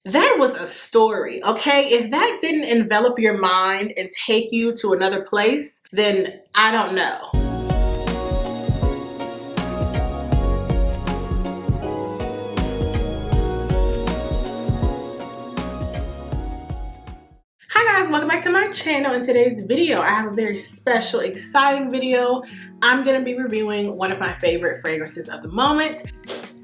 That was a story, okay? If that didn't envelop your mind and take you to another place, then I don't know. Hi guys, welcome back to my channel. In today's video, I have a very special, exciting video. I'm gonna be reviewing one of my favorite fragrances of the moment.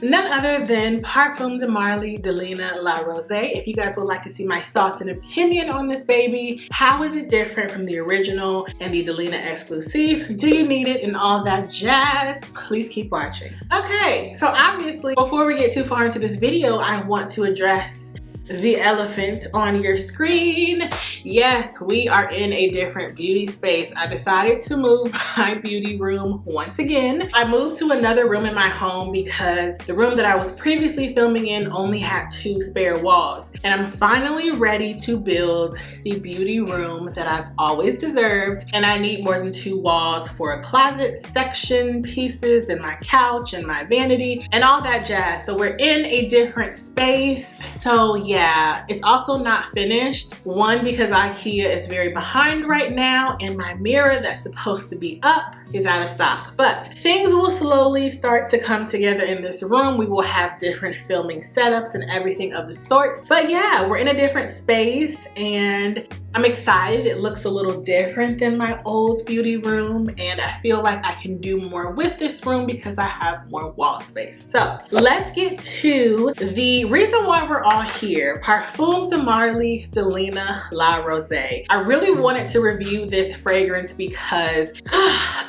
None other than Parfums de Marly, Delina La Rosee. If you guys would like to see my thoughts and opinion on this baby, how is it different from the original and the Delina Exclusif? Do you need it and all that jazz? Please keep watching. Okay, so obviously, before we get too far into this video, I want to address the elephant on your screen. Yes, we are in a different beauty space. I decided to move my beauty room once again. I moved to another room in my home because the room that I was previously filming in only had 2 spare walls. And I'm finally ready to build the beauty room that I've always deserved. And I need more than 2 walls for a closet section, pieces, and my couch and my vanity and all that jazz. So we're in a different space. So yeah, it's also not finished. One, because IKEA is very behind right now and my mirror that's supposed to be up is out of stock. But things will slowly start to come together in this room. We will have different filming setups and everything of the sort. But yeah, we're in a different space and I'm excited. It looks a little different than my old beauty room and I feel like I can do more with this room because I have more wall space. So let's get to the reason why we're all here. Parfums de Marly, Delina La Rosee. I really wanted to review this fragrance because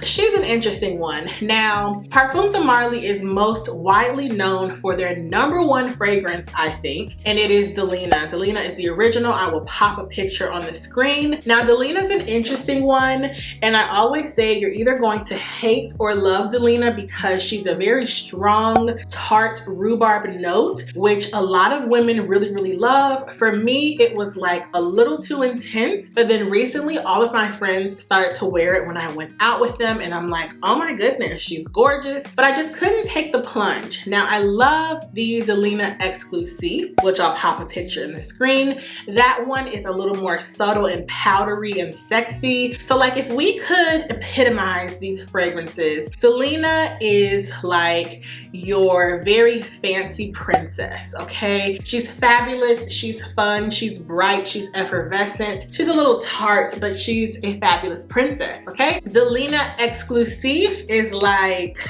she's an interesting one. Now, Parfums de Marly is most widely known for their #1 fragrance, I think, and it is Delina. Delina is the original. I will pop a picture on the screen. Now, Delina is an interesting one, and I always say you're either going to hate or love Delina because she's a very strong, tart rhubarb note, which a lot of women really love. For me, it was like a little too intense, but then recently all of my friends started to wear it when I went out with them, and I'm like, oh my goodness, she's gorgeous, but I just couldn't take the plunge. Now, I love the Delina Exclusif, which I'll pop a picture in the screen. That one is a little more subtle and powdery and sexy. So like if we could epitomize these fragrances, Delina is like your very fancy princess, okay? She's fabulous, she's fun, she's bright, she's effervescent, she's a little tart, but she's a fabulous princess, okay? Delina Exclusif is like,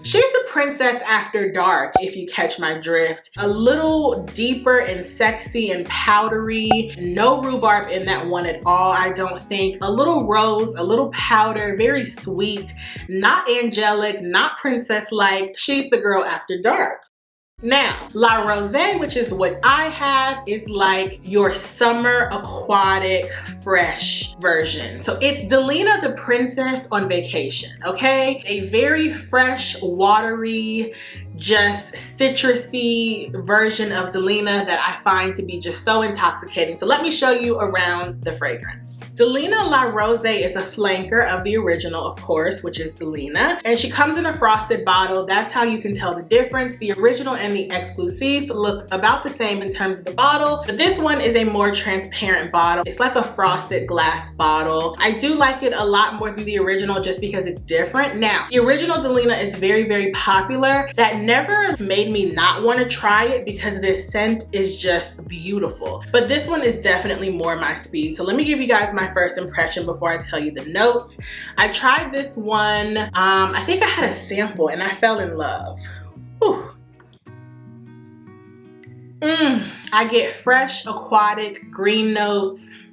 she's the princess after dark, if you catch my drift. A little deeper and sexy and powdery, no rhubarb in that one at all, I don't think. A little rose, a little powder, very sweet, not angelic, not princess-like. She's the girl after dark. Now, La Rosee, which is what I have, is like your summer aquatic fresh version. So it's Delina the princess on vacation, okay? A very fresh, watery, just citrusy version of Delina that I find to be just so intoxicating. So let me show you around the fragrance. Delina La Rosee is a flanker of the original, of course, which is Delina. And she comes in a frosted bottle. That's how you can tell the difference. The original and the Exclusif look about the same in terms of the bottle, but this one is a more transparent bottle. It's like a frosted glass bottle. I do like it a lot more than the original just because it's different. Now, the original Delina is very popular. That never made me not want to try it because this scent is just beautiful. But this one is definitely more my speed. So let me give you guys my first impression before I tell you the notes. I tried this one, I think I had a sample and I fell in love. Whew. I get fresh aquatic green notes.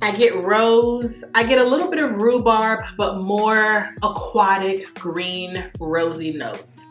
I get rose. I get a little bit of rhubarb, but more aquatic green rosy notes.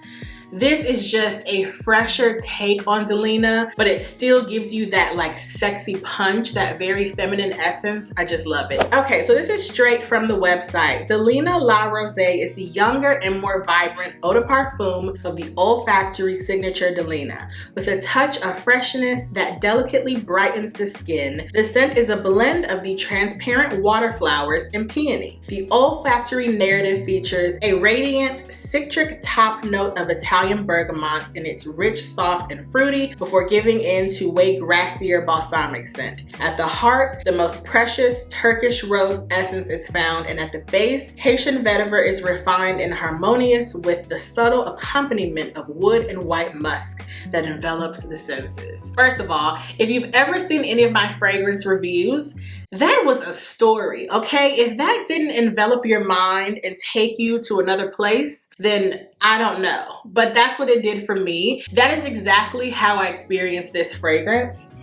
This is just a fresher take on Delina, but it still gives you that like sexy punch, that very feminine essence. I just love it. Okay, so this is straight from the website. Delina La Rosee is the younger and more vibrant eau de parfum of the olfactory signature Delina. With a touch of freshness that delicately brightens the skin, the scent is a blend of the transparent water flowers and peony. The olfactory narrative features a radiant citric top note of Italian Italian bergamot, and it's rich, soft, and fruity before giving in to way grassier balsamic scent. At the heart, the most precious Turkish rose essence is found, and at the base, Haitian vetiver is refined and harmonious with the subtle accompaniment of wood and white musk that envelops the senses. First of all, if you've ever seen any of my fragrance reviews, that was a story, okay? If that didn't envelop your mind and take you to another place, then I don't know. But that's what it did for me. That is exactly how I experienced this fragrance.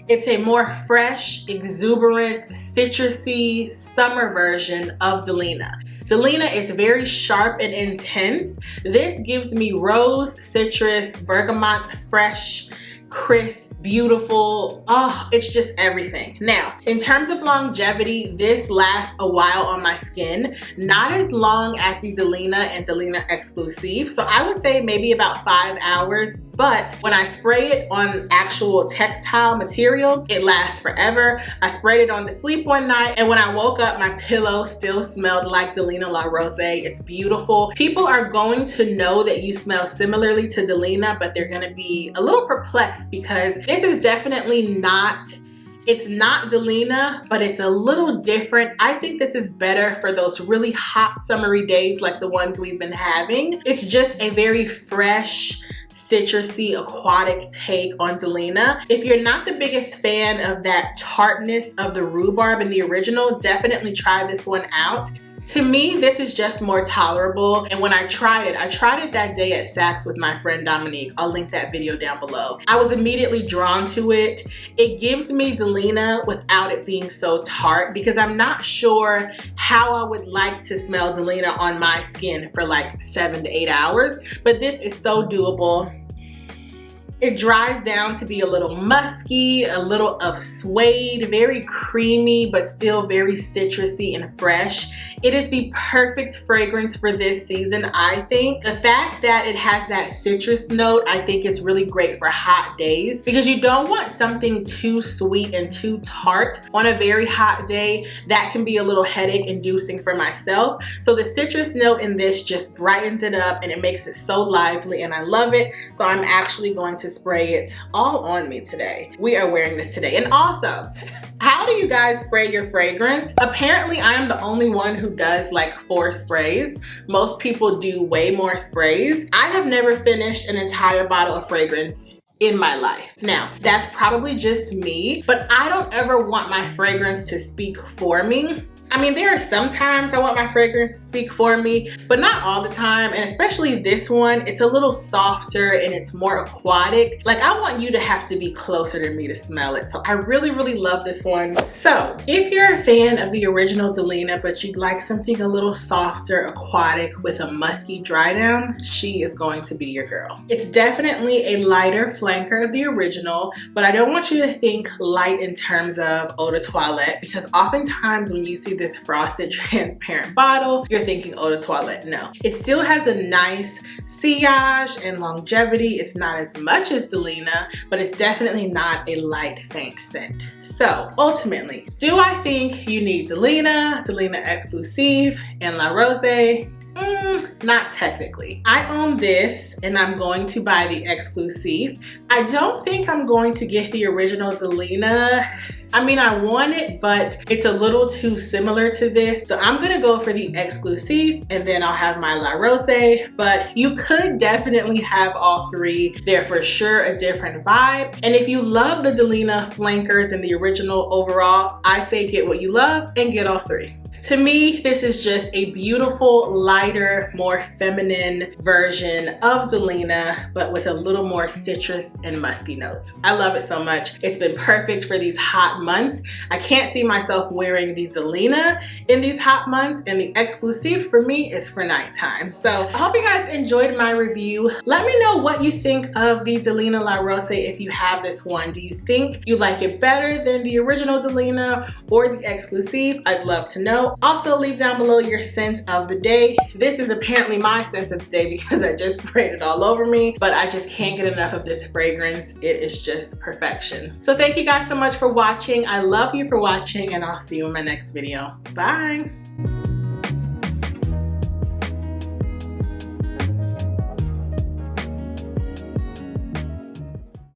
It's a more fresh, exuberant, citrusy summer version of Delina. Delina is very sharp and intense. This gives me rose, citrus, bergamot, fresh, crisp, beautiful. Oh, it's just everything. Now, in terms of longevity, this lasts a while on my skin, not as long as the Delina and Delina Exclusif. So I would say maybe about 5 hours, but when I spray it on actual textile material, it lasts forever. I sprayed it on to sleep one night, and when I woke up, my pillow still smelled like Delina La Rosee. It's beautiful. People are going to know that you smell similarly to Delina, but they're gonna be a little perplexed because this is definitely not, it's not Delina, but it's a little different. I think this is better for those really hot summery days like the ones we've been having. It's just a very fresh, citrusy, aquatic take on Delina. If you're not the biggest fan of that tartness of the rhubarb in the original, definitely try this one out. To me, this is just more tolerable. And when I tried it that day at Saks with my friend Dominique. I'll link that video down below. I was immediately drawn to it. It gives me Delina without it being so tart, because I'm not sure how I would like to smell Delina on my skin for like 7 to 8 hours, but this is so doable. It dries down to be a little musky, a little of suede, very creamy, but still very citrusy and fresh. It is the perfect fragrance for this season, I think. The fact that it has that citrus note, I think is really great for hot days, because you don't want something too sweet and too tart on a very hot day. That can be a little headache inducing for myself. So the citrus note in this just brightens it up and it makes it so lively, and I love it. So I'm actually going to spray it all on me today. We are wearing this today. And also, how do you guys spray your fragrance? Apparently, I am the only one who does like 4 sprays. Most people do way more sprays. I have never finished an entire bottle of fragrance in my life. Now, that's probably just me, but I don't ever want my fragrance to speak for me. I mean, there are some times I want my fragrance to speak for me, but not all the time. And especially this one, it's a little softer and it's more aquatic. Like, I want you to have to be closer to me to smell it. So I really, really love this one. So if you're a fan of the original Delina, but you'd like something a little softer, aquatic with a musky dry down, she is going to be your girl. It's definitely a lighter flanker of the original, but I don't want you to think light in terms of eau de toilette, because oftentimes when you see this frosted transparent bottle, you're thinking eau de toilette. No, it still has a nice sillage and longevity. It's not as much as Delina, but it's definitely not a light, faint scent. So ultimately, do I think you need Delina, Delina Exclusif, and La Rosee? Not technically. I own this and I'm going to buy the Exclusif. I don't think I'm going to get the original Delina. I mean, I want it, but it's a little too similar to this. So I'm gonna go for the Exclusif and then I'll have my La Rosee, but you could definitely have all 3. They're for sure a different vibe. And if you love the Delina flankers and the original overall, I say get what you love and get all 3. To me, this is just a beautiful, lighter, more feminine version of Delina, but with a little more citrus and musky notes. I love it so much. It's been perfect for these hot months. I can't see myself wearing the Delina in these hot months, and the Exclusif for me is for nighttime. So I hope you guys enjoyed my review. Let me know what you think of the Delina La Rosee if you have this one. Do you think you like it better than the original Delina or the Exclusif? I'd love to know. Also, leave down below your scent of the day. This is apparently my scent of the day because I just sprayed it all over me, but I just can't get enough of this fragrance. It is just perfection. So thank you guys so much for watching. I love you for watching, and I'll see you in my next video. Bye.